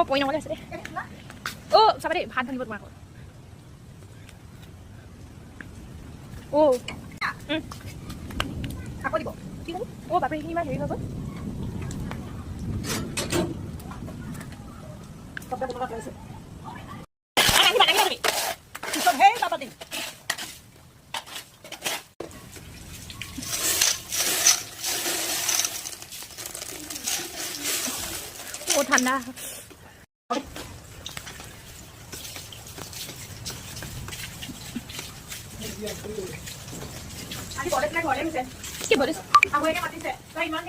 পই নমলে আছে অ' চাবা দেই ভাত ভাঙিব তোমাৰ ঘৰত অ' আকৌ দিব কি জানো অ' বাপৰে এইখিনি ইমান হেৰি হৈ গ'ল কপটা বনাব লাগিছে আহিবা তুমি পিছত হে বাবা দিম ও ঠান্ডা আজি কলেজ না ঘৰে গৈছে কি বলিছ আকৌ একে মাতিছে তই ইমান